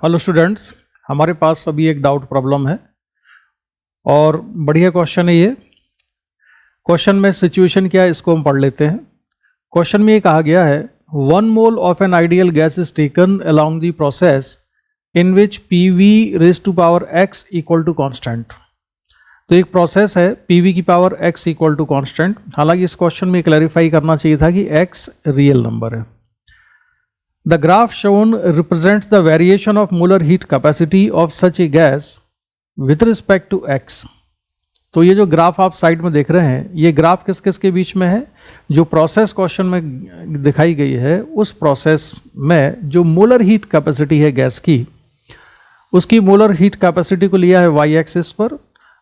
Hello students, हमारे पास अभी एक डाउट प्रॉब्लम है और बढ़िया क्वेश्चन है ये। क्वेश्चन में सिचुएशन क्या है इसको हम पढ़ लेते हैं। क्वेश्चन में ये कहा गया है 1 mole of an ideal gas is taken along the process in which PV raise to power x equal to constant. तो एक प्रोसेस है PV की power x equal to constant. हालांकि इस क्वेश्चन में क्लैरिफाई करना चाहिए था कि x रियल नंबर है। The graph shown represents the variation of molar heat capacity of such a gas with respect to x। तो ये जो ग्राफ आप साइड में देख रहे हैं, ये ग्राफ किस किस के बीच में है? जो प्रोसेस क्वेश्चन में दिखाई गई है उस प्रोसेस में जो मोलर हीट कैपेसिटी है गैस की, उसकी मोलर हीट कैपेसिटी को लिया है y एक्सिस पर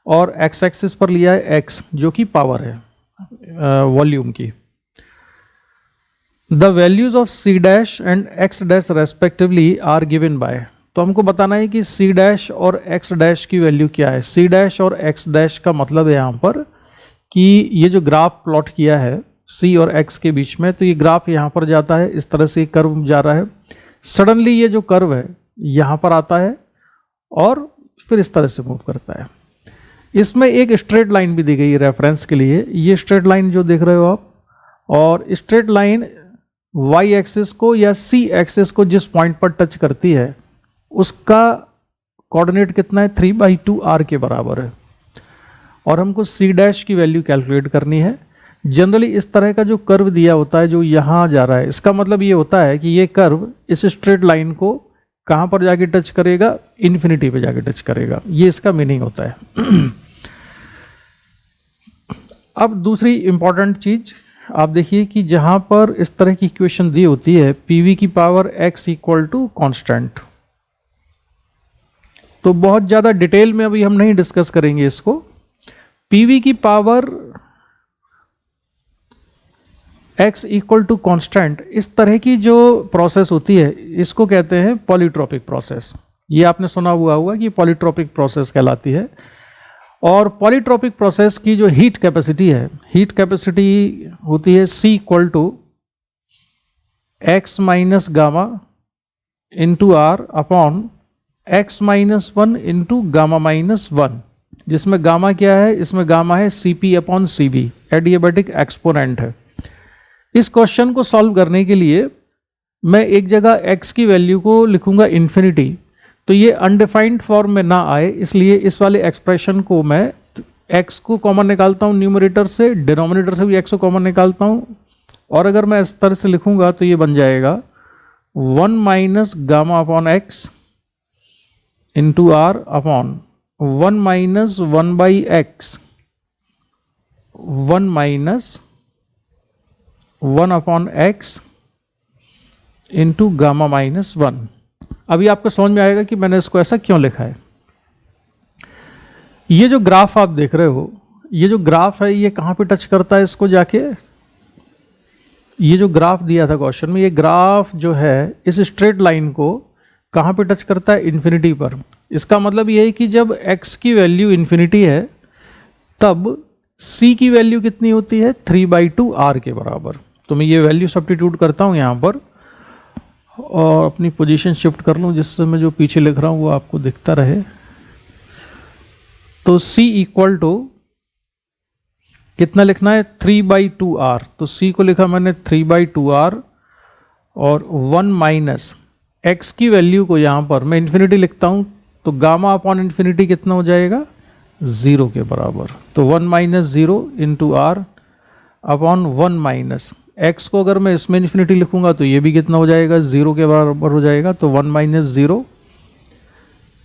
और x एक्सिस पर लिया है x, जो कि पावर है वॉल्यूम की। The values of C dash and X dash respectively are given by। तो हमको बताना है कि C dash और X dash की वैल्यू क्या है। C dash और X dash का मतलब है यहाँ पर कि ये जो ग्राफ प्लॉट किया है C और X के बीच में, तो ये ग्राफ यहाँ पर जाता है, इस तरह से कर्व जा रहा है। सडनली ये जो कर्व है यहाँ पर आता है और फिर इस तरह से मूव करता है। इसमें एक स्ट्रेट लाइन भी दी गई है रेफरेंस के लिए। ये स्ट्रेट लाइन जो देख रहे हो आप, और स्ट्रेट लाइन y एक्सिस को या c एक्सिस को जिस पॉइंट पर टच करती है उसका कोऑर्डिनेट कितना है? 3/2r के बराबर है। और हमको c डैश की वैल्यू कैलकुलेट करनी है। जनरली इस तरह का जो कर्व दिया होता है जो यहाँ जा रहा है, इसका मतलब ये होता है कि ये कर्व इस स्ट्रेट लाइन को कहाँ पर जाके टच करेगा? इन्फिनिटी पे जाके टच करेगा। ये इसका मीनिंग होता है। अब दूसरी इंपॉर्टेंट चीज आप देखिए कि जहां पर इस तरह की इक्वेशन दी होती है PV की power x equal to constant, तो बहुत ज़्यादा डिटेल में अभी हम नहीं डिस्कस करेंगे इसको। PV की power x equal to constant, इस तरह की जो प्रोसेस होती है इसको कहते हैं पॉलीट्रोपिक प्रोसेस। ये आपने सुना हुआ होगा कि पॉलीट्रोपिक प्रोसेस कहलाती है। और पॉलीट्रोपिक प्रोसेस की जो हीट कैपेसिटी है, हीट कैपेसिटी होती है C equal to x minus gamma into R upon x minus 1 into gamma minus 1, जिसमें गामा क्या है? इसमें गामा है Cp upon Cv, adiabatic exponent है। इस क्वेश्चन को सॉल्व करने के लिए मैं एक जगह x की वैल्यू को लिखूंगा इन्फिनिटी, तो ये अनडिफाइंड फॉर्म में ना आए, इसलिए इस वाले एक्सप्रेशन को मैं x को कॉमन निकालता हूँ न्यूमरेटर से, डिनोमिनेटर से भी x को कॉमन निकालता हूँ, और अगर मैं इस तरह से लिखूंगा तो ये बन जाएगा 1 minus gamma upon x into R upon 1 minus 1/x 1 minus 1 upon x into gamma minus 1। अभी आपको समझ में आएगा कि मैंने इसको ऐसा क्यों लिखा है। ये जो ग्राफ आप देख रहे हो, ये जो ग्राफ है ये कहाँ पे टच करता है इसको जाके? ये जो ग्राफ दिया था क्वेश्चन में, ये ग्राफ जो है इस स्ट्रेट लाइन को कहाँ पे टच करता है? इन्फिनिटी पर। इसका मतलब ये है कि जब x की वैल्यू इन्फिनिटी है तब c की वैल्यू कितनी होती है? 3/2r के बराबर। तो मैं ये वैल्यू सब्स्टिट्यूट करता हूँ यहाँ पर और अपनी पोजीशन शिफ्ट कर लूँ जिससे मैं जो पीछे लिख रहा हूँ वो आपको दिखता रहे। तो C इक्वल टू कितना लिखना है? 3/2r। तो C को लिखा मैंने 3/2r और 1 माइनस x की वैल्यू को यहाँ पर मैं इन्फिनिटी लिखता हूँ, तो गामा अपॉन इन्फिनिटी कितना हो जाएगा? 0 के बराबर। तो 1 minus 0 into R upon 1 minus x को अगर मैं इसमें इन्फिनिटी लिखूंगा तो ये भी कितना हो जाएगा? 0 के बराबर हो जाएगा। तो 1 माइनस 0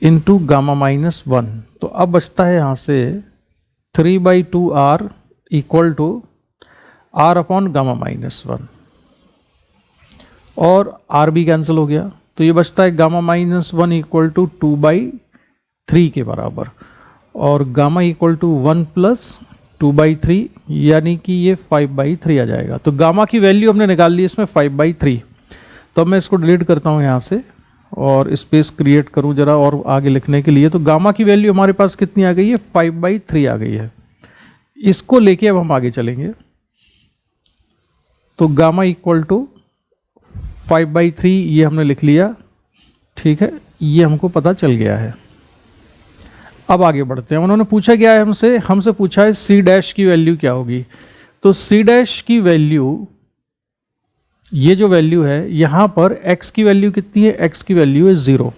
इंटू गामा माइनस 1। तो अब बचता है यहाँ से 3/2r equal to r upon gamma minus 1, और r भी कैंसिल हो गया, तो ये बचता है गामा माइनस 1 इक्वल टू 2/3 के बराबर, और गामा इक्वल टू 1 प्लस 2/3, यानी कि ये 5/3 आ जाएगा। तो गामा की वैल्यू हमने निकाल ली इसमें 5/3। तो अब मैं इसको डिलीट करता हूँ यहाँ से और स्पेस क्रिएट करूँ जरा और आगे लिखने के लिए। तो गामा की वैल्यू हमारे पास कितनी आ गई है? 5/3 आ गई है। इसको लेके अब हम आगे चलेंगे। तो गामा इक्वल टू 5/3 ये हमने लिख लिया। ठीक है, ये हमको पता चल गया है। अब आगे बढ़ते हैं। उन्होंने पूछा क्या है हमसे पूछा है सी डैश की वैल्यू क्या होगी। तो सी डैश की वैल्यू, ये जो वैल्यू है यहाँ पर x की वैल्यू कितनी है, x की वैल्यू है 0।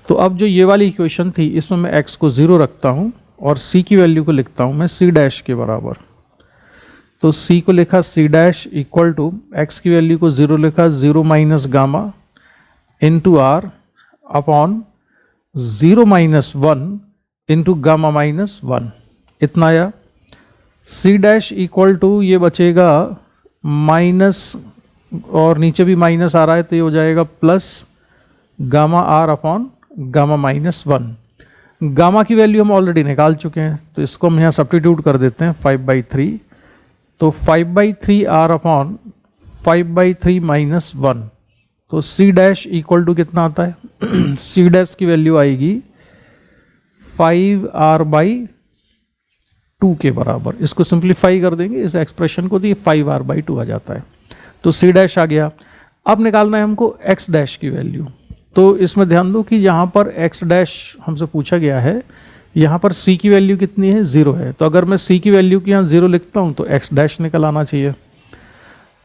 तो अब जो ये वाली इक्वेशन थी इसमें मैं x को 0 रखता हूँ और c की वैल्यू को लिखता हूँ मैं c डैश के बराबर। तो c को लिखा c dash equal to x की वैल्यू को 0 लिखा 0 minus gamma into R upon 0 minus 1 into gamma minus 1, इतना आया। c डैश इक्वल टू ये बचेगा माइनस, और नीचे भी माइनस आ रहा है तो ये हो जाएगा plus gamma R upon gamma minus 1। Gamma की वैल्यू हम ऑलरेडी निकाल चुके हैं तो इसको हम यहाँ सब्स्टिट्यूट कर देते हैं 5/3। तो 5/3 आर अपॉन 5/3 माइनस 1। तो सी डैश इक्वल टू कितना आता है सी डैश की वैल्यू आएगी 5r/2 के बराबर। इसको सिंप्लीफाई कर देंगे इस एक्सप्रेशन को तो ये 5r/2 आ जाता है। तो सी डैश आ गया। अब निकालना है हमको एक्स डैश की वैल्यू। तो इसमें ध्यान दो कि यहाँ पर एक्स डैश हमसे पूछा गया है, यहाँ पर सी की वैल्यू कितनी है 0 है। तो अगर मैं सी की वैल्यू की यहाँ 0 लिखता हूँ तो एक्स डैश निकल आना चाहिए।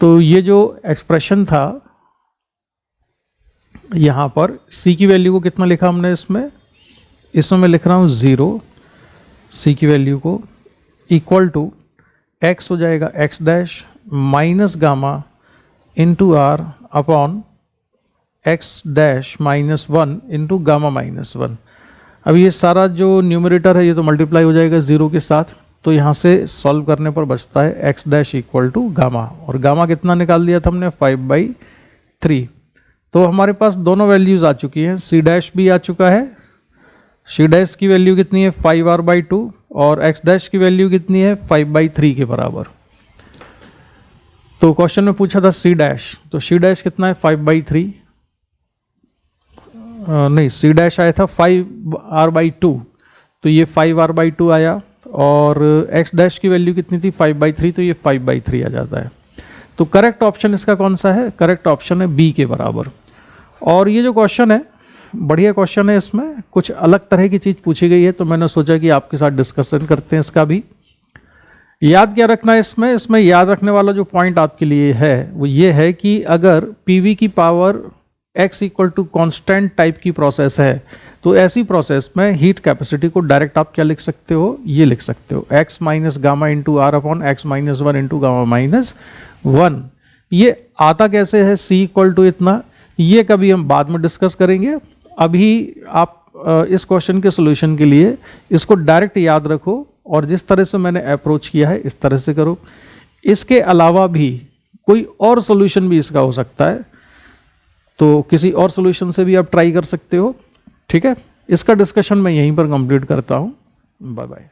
तो ये जो एक्सप्रेशन था यहाँ पर सी की वैल्यू को कितना लिखा हमने इसमें मैं लिख रहा हूँ 0, सी की वैल्यू को इक्वल टू एक्स हो जाएगा x dash minus gamma into R upon x dash minus 1 into gamma minus 1। अब ये सारा जो न्यूमरेटर है ये तो मल्टीप्लाई हो जाएगा 0 के साथ। तो यहाँ से सॉल्व करने पर बचता है x dash equal to gamma, और गामा कितना निकाल दिया था हमने 5/3। तो हमारे पास दोनों वैल्यूज़ आ चुकी हैं, सी डैश भी आ चुका है। सी डैश की वैल्यू कितनी है 5r/2 और एक्स डैश की वैल्यू कितनी है 5/3 के बराबर। तो क्वेश्चन में पूछा था सी डैश, तो सी डैश कितना है 5/3, नहीं सी डैश आया था 5r/2, तो ये 5r/2 आया। और एक्स डैश की वैल्यू कितनी थी 5/3, तो ये 5/3 आ जाता है। तो करेक्ट ऑप्शन इसका कौन सा है, करेक्ट ऑप्शन है बी के बराबर। और ये जो क्वेश्चन है बढ़िया क्वेश्चन है, इसमें कुछ अलग तरह की चीज़ पूछी गई है तो मैंने सोचा कि आपके साथ डिस्कशन करते हैं इसका भी। याद क्या रखना है इसमें याद रखने वाला जो पॉइंट आपके लिए है वो ये है कि अगर पीवी की power x equal to constant type की प्रोसेस है तो ऐसी प्रोसेस में हीट कैपेसिटी को डायरेक्ट आप क्या लिख सकते हो, ये लिख सकते हो x minus gamma into R upon x minus 1 into gamma minus 1। ये आता कैसे है c इक्वल टू इतना, ये कभी हम बाद में डिस्कस करेंगे। अभी आप इस क्वेश्चन के सोल्यूशन के लिए इसको डायरेक्ट याद रखो और जिस तरह से मैंने अप्रोच किया है इस तरह से करो। इसके अलावा भी कोई और सोल्यूशन भी इसका हो सकता है, तो किसी और सोल्यूशन से भी आप ट्राई कर सकते हो। ठीक है, इसका डिस्कशन मैं यहीं पर कंप्लीट करता हूँ। Bye bye.